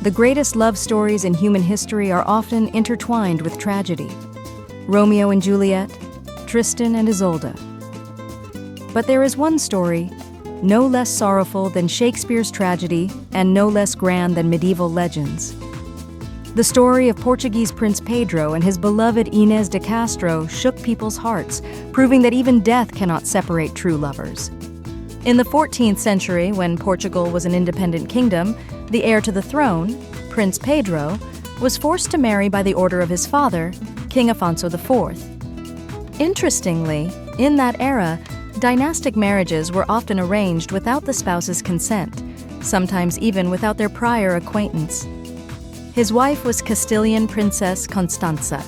The greatest love stories in human history are often intertwined with tragedy. Romeo and Juliet, Tristan and Isolde. But there is one story, no less sorrowful than Shakespeare's tragedy and no less grand than medieval legends. The story of Portuguese Prince Pedro and his beloved Inês de Castro shook people's hearts, proving that even death cannot separate true lovers. In the 14th century, when Portugal was an independent kingdom, the heir to the throne, Prince Pedro, was forced to marry by the order of his father, King Afonso IV. Interestingly, in that era, dynastic marriages were often arranged without the spouse's consent, sometimes even without their prior acquaintance. His wife was Castilian Princess Constanza.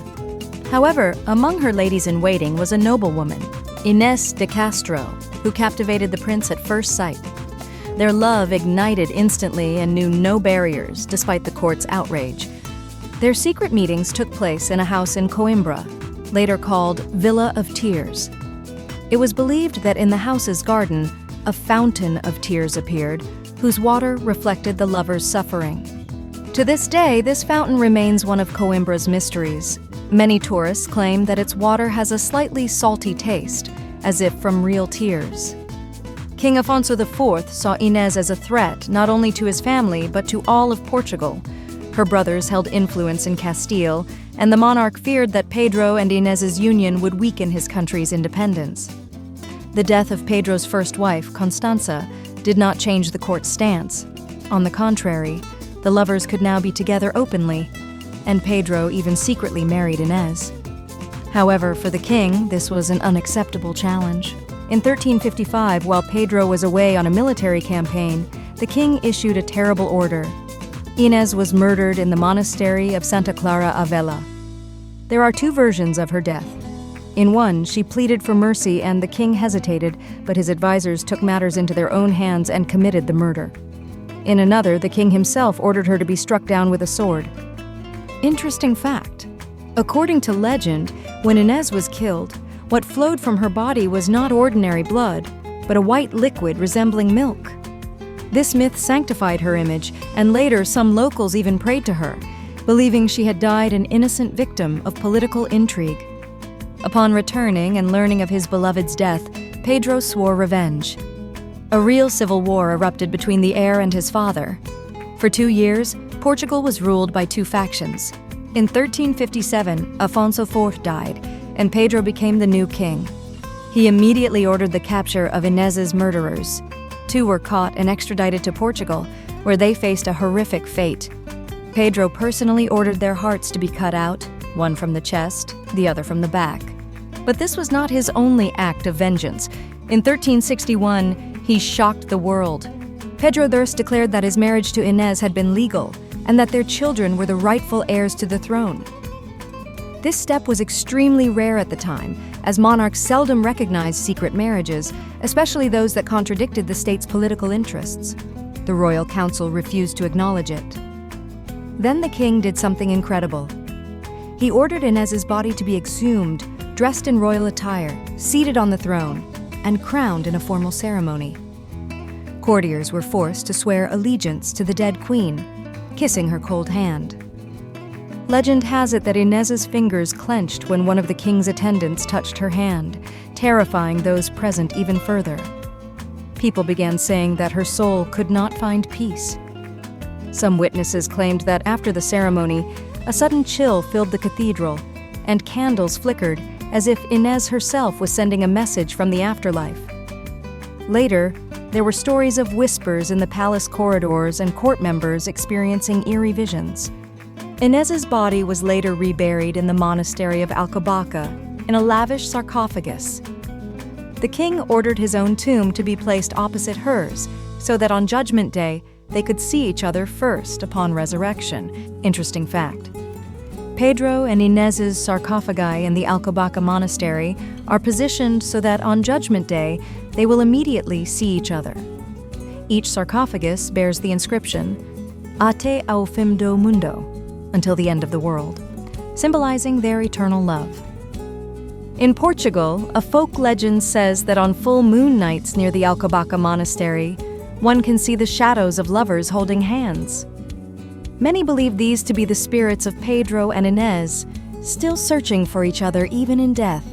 However, among her ladies-in-waiting was a noblewoman, Inês de Castro, who captivated the prince at first sight. Their love ignited instantly and knew no barriers, despite the court's outrage. Their secret meetings took place in a house in Coimbra, later called Villa of Tears. It was believed that in the house's garden, a fountain of tears appeared, whose water reflected the lovers' suffering. To this day, this fountain remains one of Coimbra's mysteries. Many tourists claim that its water has a slightly salty taste, as if from real tears. King Afonso IV saw Inês as a threat not only to his family but to all of Portugal. Her brothers held influence in Castile, and the monarch feared that Pedro and Inês's union would weaken his country's independence. The death of Pedro's first wife, Constanza, did not change the court's stance. On the contrary, the lovers could now be together openly, and Pedro even secretly married Inês. However, for the king, this was an unacceptable challenge. In 1355, while Pedro was away on a military campaign, the king issued a terrible order. Inês was murdered in the monastery of Santa Clara a Vela. There are two versions of her death. In one, she pleaded for mercy and the king hesitated, but his advisors took matters into their own hands and committed the murder. In another, the king himself ordered her to be struck down with a sword. Interesting fact. According to legend, when Inês was killed, what flowed from her body was not ordinary blood, but a white liquid resembling milk. This myth sanctified her image, and later some locals even prayed to her, believing she had died an innocent victim of political intrigue. Upon returning and learning of his beloved's death, Pedro swore revenge. A real civil war erupted between the heir and his father. For 2 years, Portugal was ruled by two factions. In 1357, Afonso IV died, and Pedro became the new king. He immediately ordered the capture of Inês's murderers. 2 were caught and extradited to Portugal, where they faced a horrific fate. Pedro personally ordered their hearts to be cut out, one from the chest, the other from the back. But this was not his only act of vengeance. In 1361, he shocked the world. Pedro thus declared that his marriage to Inês had been legal and that their children were the rightful heirs to the throne. This step was extremely rare at the time, as monarchs seldom recognized secret marriages, especially those that contradicted the state's political interests. The royal council refused to acknowledge it. Then the king did something incredible. He ordered Inês's body to be exhumed, dressed in royal attire, seated on the throne, and crowned in a formal ceremony. Courtiers were forced to swear allegiance to the dead queen, kissing her cold hand. Legend has it that Inês's fingers clenched when one of the king's attendants touched her hand, terrifying those present even further. People began saying that her soul could not find peace. Some witnesses claimed that after the ceremony, a sudden chill filled the cathedral, and candles flickered as if Inês herself was sending a message from the afterlife. Later, there were stories of whispers in the palace corridors and court members experiencing eerie visions. Inês's body was later reburied in the monastery of Alcobaça in a lavish sarcophagus. The king ordered his own tomb to be placed opposite hers, so that on Judgment Day, they could see each other first upon resurrection. Interesting fact. Pedro and Inês's sarcophagi in the Alcobaça monastery are positioned so that on Judgment Day, they will immediately see each other. Each sarcophagus bears the inscription, Ate ao fim do mundo, until the end of the world, symbolizing their eternal love. In Portugal, a folk legend says that on full moon nights near the Alcobaça monastery, one can see the shadows of lovers holding hands. Many believe these to be the spirits of Pedro and Inês, still searching for each other even in death.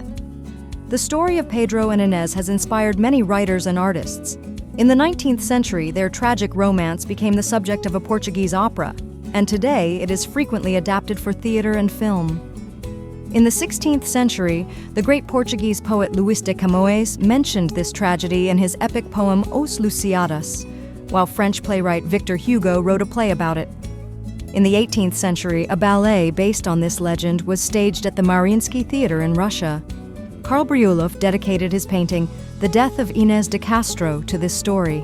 The story of Pedro and Inês has inspired many writers and artists. In the 19th century, their tragic romance became the subject of a Portuguese opera, and today it is frequently adapted for theater and film. In the 16th century, the great Portuguese poet Luís de Camões mentioned this tragedy in his epic poem Os Lusíadas, while French playwright Victor Hugo wrote a play about it. In the 18th century, a ballet based on this legend was staged at the Mariinsky Theater in Russia. Karl Brjullov dedicated his painting, The Death of Inês de Castro, to this story.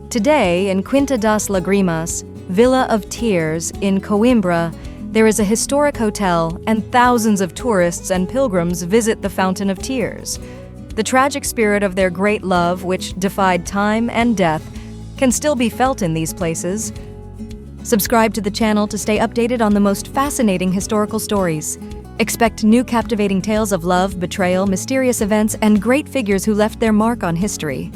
Today, in Quinta das Lagrimas, Villa of Tears in Coimbra, there is a historic hotel, and thousands of tourists and pilgrims visit the Fountain of Tears. The tragic spirit of their great love, which defied time and death, can still be felt in these places. Subscribe to the channel to stay updated on the most fascinating historical stories. Expect new captivating tales of love, betrayal, mysterious events, and great figures who left their mark on history.